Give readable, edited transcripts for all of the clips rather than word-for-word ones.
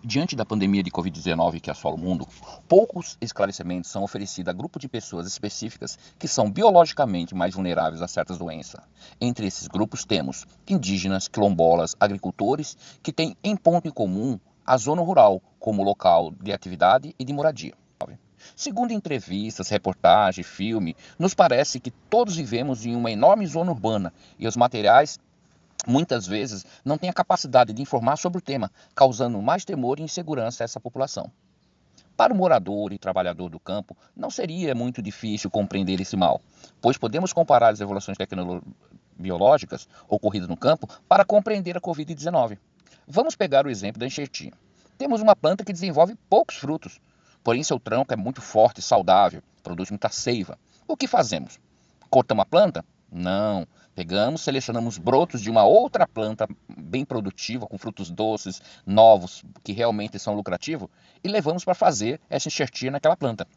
Diante da pandemia de Covid-19 que assola o mundo, poucos esclarecimentos são oferecidos a grupo de pessoas específicas que são biologicamente mais vulneráveis a certas doenças. Entre esses grupos temos indígenas, quilombolas, agricultores, que têm em ponto em comum a zona rural como local de atividade e de moradia. Segundo entrevistas, reportagem, filme, nos parece que todos vivemos em uma enorme zona urbana e os materiais muitas vezes não têm a capacidade de informar sobre o tema, causando mais temor e insegurança a essa população. Para o morador e trabalhador do campo, não seria muito difícil compreender esse mal, pois podemos comparar as evoluções biológicas ocorridas no campo para compreender a Covid-19. Vamos pegar o exemplo da enxertia. Temos uma planta que desenvolve poucos frutos, porém seu tronco é muito forte e saudável, produz muita seiva. O que fazemos? Cortamos a planta? Não. Pegamos, selecionamos brotos de uma outra planta bem produtiva, com frutos doces, novos, que realmente são lucrativos, e levamos para fazer essa enxertia naquela planta.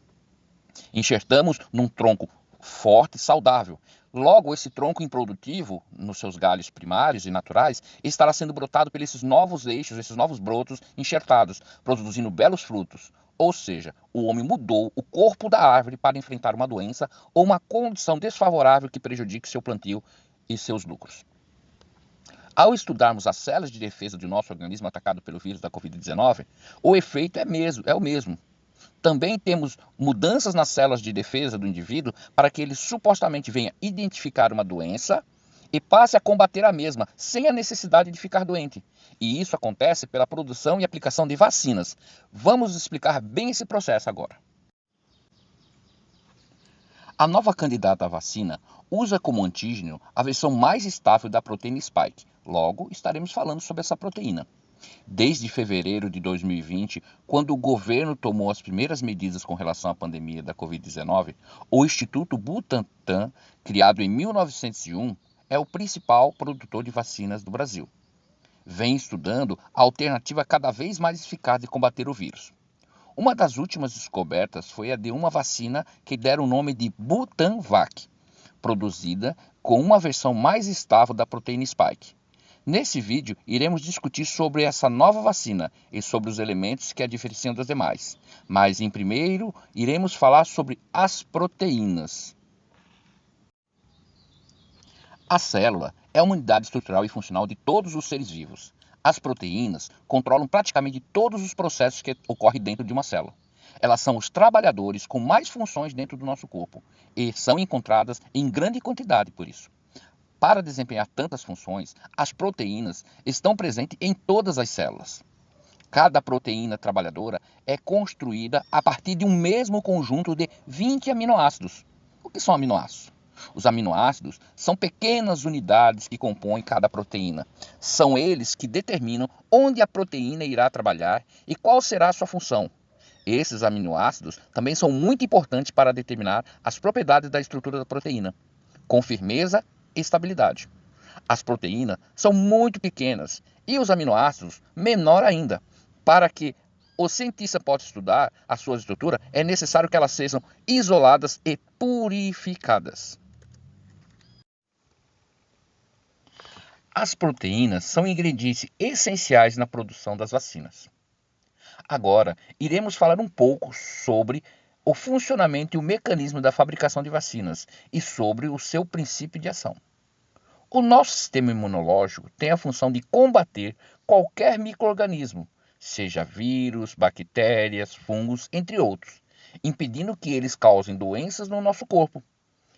Enxertamos num tronco forte e saudável. Logo, esse tronco improdutivo, nos seus galhos primários e naturais, estará sendo brotado por esses novos eixos, esses novos brotos enxertados, produzindo belos frutos. Ou seja, o homem mudou o corpo da árvore para enfrentar uma doença ou uma condição desfavorável que prejudique seu plantio e seus lucros. Ao estudarmos as células de defesa do nosso organismo atacado pelo vírus da Covid-19, o efeito é o mesmo. Também temos mudanças nas células de defesa do indivíduo para que ele supostamente venha identificar uma doença e passe a combater a mesma, sem a necessidade de ficar doente. E isso acontece pela produção e aplicação de vacinas. Vamos explicar bem esse processo agora. A nova candidata à vacina usa como antígeno a versão mais estável da proteína spike. Logo, estaremos falando sobre essa proteína. Desde fevereiro de 2020, quando o governo tomou as primeiras medidas com relação à pandemia da Covid-19, o Instituto Butantan, criado em 1901, é o principal produtor de vacinas do Brasil. Vem estudando a alternativa cada vez mais eficaz de combater o vírus. Uma das últimas descobertas foi a de uma vacina que deram o nome de Butanvac, produzida com uma versão mais estável da proteína spike. Nesse vídeo, iremos discutir sobre essa nova vacina e sobre os elementos que a diferenciam das demais. Mas, em primeiro, iremos falar sobre as proteínas. A célula é uma unidade estrutural e funcional de todos os seres vivos. As proteínas controlam praticamente todos os processos que ocorrem dentro de uma célula. Elas são os trabalhadores com mais funções dentro do nosso corpo e são encontradas em grande quantidade por isso. Para desempenhar tantas funções, as proteínas estão presentes em todas as células. Cada proteína trabalhadora é construída a partir de um mesmo conjunto de 20 aminoácidos. O que são aminoácidos? Os aminoácidos são pequenas unidades que compõem cada proteína. São eles que determinam onde a proteína irá trabalhar e qual será a sua função. Esses aminoácidos também são muito importantes para determinar as propriedades da estrutura da proteína, com firmeza e estabilidade. As proteínas são muito pequenas e os aminoácidos menor ainda. Para que o cientista possa estudar a sua estrutura, é necessário que elas sejam isoladas e purificadas. As proteínas são ingredientes essenciais na produção das vacinas. Agora, iremos falar um pouco sobre o funcionamento e o mecanismo da fabricação de vacinas e sobre o seu princípio de ação. O nosso sistema imunológico tem a função de combater qualquer micro-organismo, seja vírus, bactérias, fungos, entre outros, impedindo que eles causem doenças no nosso corpo.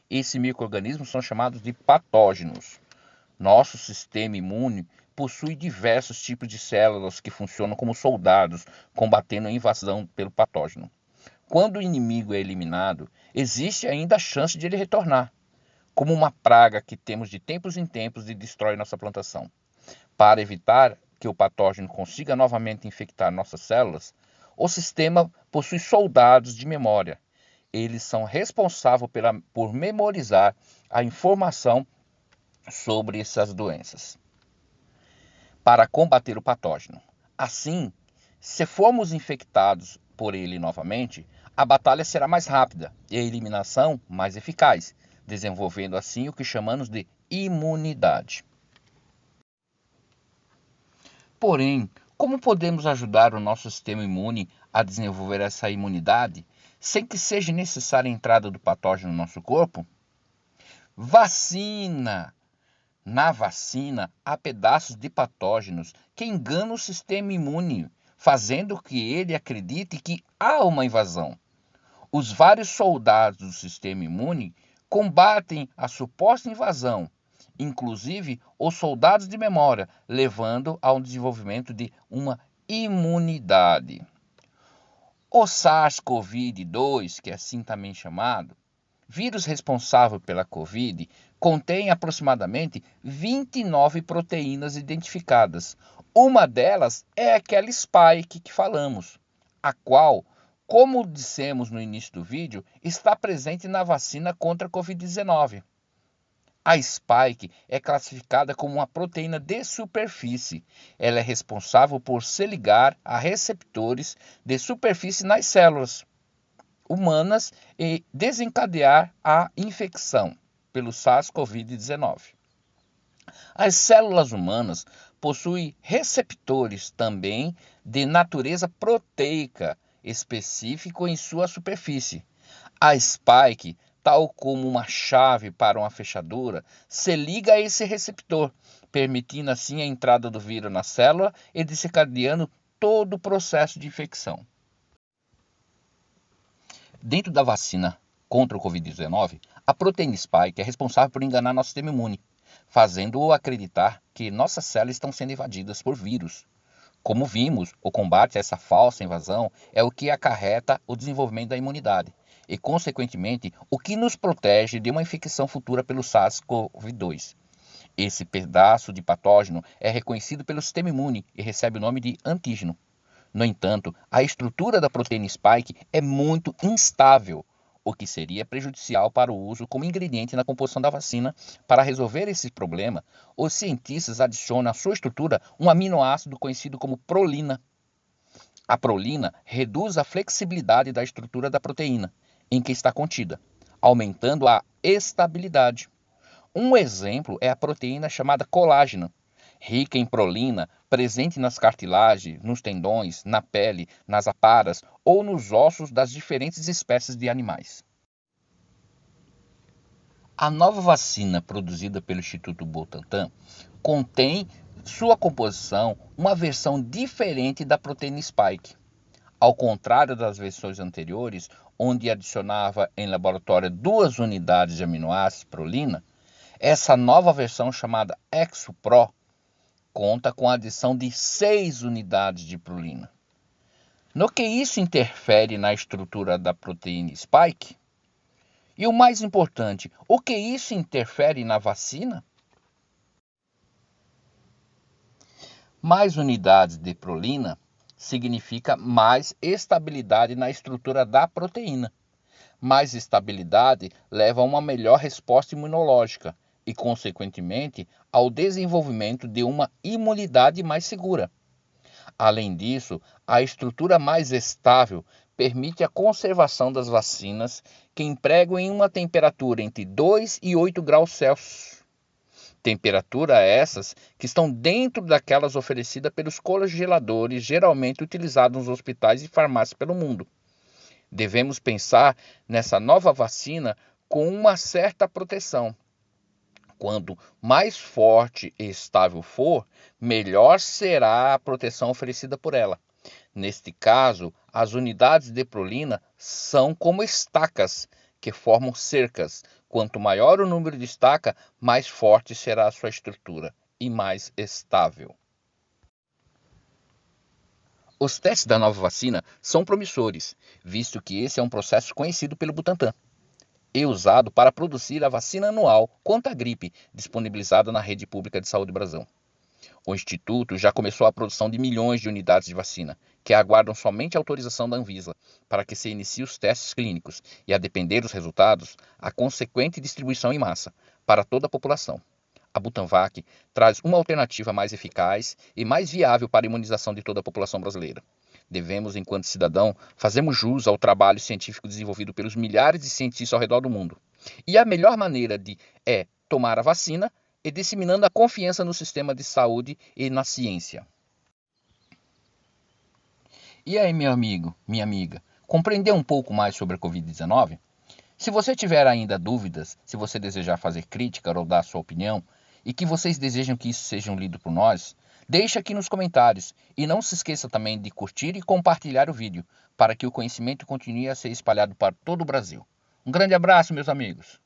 Esses micro-organismos são chamados de patógenos. Nosso sistema imune possui diversos tipos de células que funcionam como soldados, combatendo a invasão pelo patógeno. Quando o inimigo é eliminado, existe ainda a chance de ele retornar, como uma praga que temos de tempos em tempos e destrói nossa plantação. Para evitar que o patógeno consiga novamente infectar nossas células, o sistema possui soldados de memória. Eles são responsáveis por memorizar a informação sobre essas doenças, para combater o patógeno. Assim, se formos infectados por ele novamente, a batalha será mais rápida e a eliminação mais eficaz, desenvolvendo assim o que chamamos de imunidade. Porém, Como podemos ajudar o nosso sistema imune a desenvolver essa imunidade sem que seja necessária a entrada do patógeno no nosso corpo? Vacina! Na vacina, há pedaços de patógenos que enganam o sistema imune, fazendo que ele acredite que há uma invasão. Os vários soldados do sistema imune combatem a suposta invasão, inclusive os soldados de memória, levando ao desenvolvimento de uma imunidade. O SARS-CoV-2, que é assim também chamado, vírus responsável pela Covid, contém aproximadamente 29 proteínas identificadas. Uma delas é aquela spike que falamos, a qual, como dissemos no início do vídeo, está presente na vacina contra a Covid-19. A spike é classificada como uma proteína de superfície. Ela é responsável por se ligar a receptores de superfície nas células humanas e desencadear a infecção pelo SARS-CoV-19. As células humanas possuem receptores também de natureza proteica específico em sua superfície. A spike, tal como uma chave para uma fechadura, se liga a esse receptor, permitindo assim a entrada do vírus na célula e desencadeando todo o processo de infecção. Dentro da vacina contra o Covid-19, a proteína spike é responsável por enganar nosso sistema imune, fazendo-o acreditar que nossas células estão sendo invadidas por vírus. Como vimos, o combate a essa falsa invasão é o que acarreta o desenvolvimento da imunidade e, consequentemente, o que nos protege de uma infecção futura pelo SARS-CoV-2. Esse pedaço de patógeno é reconhecido pelo sistema imune e recebe o nome de antígeno. No entanto, a estrutura da proteína spike é muito instável, o que seria prejudicial para o uso como ingrediente na composição da vacina. Para resolver esse problema, os cientistas adicionam à sua estrutura um aminoácido conhecido como prolina. A prolina reduz a flexibilidade da estrutura da proteína em que está contida, aumentando a estabilidade. Um exemplo é a proteína chamada colágeno, rica em prolina, presente nas cartilagens, nos tendões, na pele, nas aparas ou nos ossos das diferentes espécies de animais. A nova vacina produzida pelo Instituto Butantan contém sua composição uma versão diferente da proteína spike. Ao contrário das versões anteriores, onde adicionava em laboratório 2 unidades de aminoácidos prolina, essa nova versão chamada ExoPro conta com a adição de 6 unidades de prolina. No que isso interfere na estrutura da proteína spike? E o mais importante, o que isso interfere na vacina? Mais unidades de prolina significa mais estabilidade na estrutura da proteína. Mais estabilidade leva a uma melhor resposta imunológica e, consequentemente, ao desenvolvimento de uma imunidade mais segura. Além disso, a estrutura mais estável permite a conservação das vacinas que empregam em uma temperatura entre 2 e 8 graus Celsius. Temperatura essas que estão dentro daquelas oferecidas pelos congeladores geralmente utilizados nos hospitais e farmácias pelo mundo. Devemos pensar nessa nova vacina com uma certa proteção. Quanto mais forte e estável for, melhor será a proteção oferecida por ela. Neste caso, as unidades de prolina são como estacas que formam cercas. Quanto maior o número de estacas, mais forte será a sua estrutura e mais estável. Os testes da nova vacina são promissores, visto que esse é um processo conhecido pelo Butantan e usado para produzir a vacina anual contra a gripe, disponibilizada na rede pública de saúde Brasil. O Instituto já começou a produção de milhões de unidades de vacina, que aguardam somente a autorização da Anvisa, para que se iniciem os testes clínicos e, a depender dos resultados, a consequente distribuição em massa para toda a população. A Butanvac traz uma alternativa mais eficaz e mais viável para a imunização de toda a população brasileira. Devemos, enquanto cidadão, fazermos jus ao trabalho científico desenvolvido pelos milhares de cientistas ao redor do mundo. E a melhor maneira é tomar a vacina e disseminando a confiança no sistema de saúde e na ciência. E aí, meu amigo, minha amiga, compreendeu um pouco mais sobre a Covid-19? Se você tiver ainda dúvidas, se você desejar fazer crítica ou dar sua opinião, e que vocês desejam que isso seja lido por nós, deixe aqui nos comentários. E não se esqueça também de curtir e compartilhar o vídeo, para que o conhecimento continue a ser espalhado para todo o Brasil. Um grande abraço, meus amigos!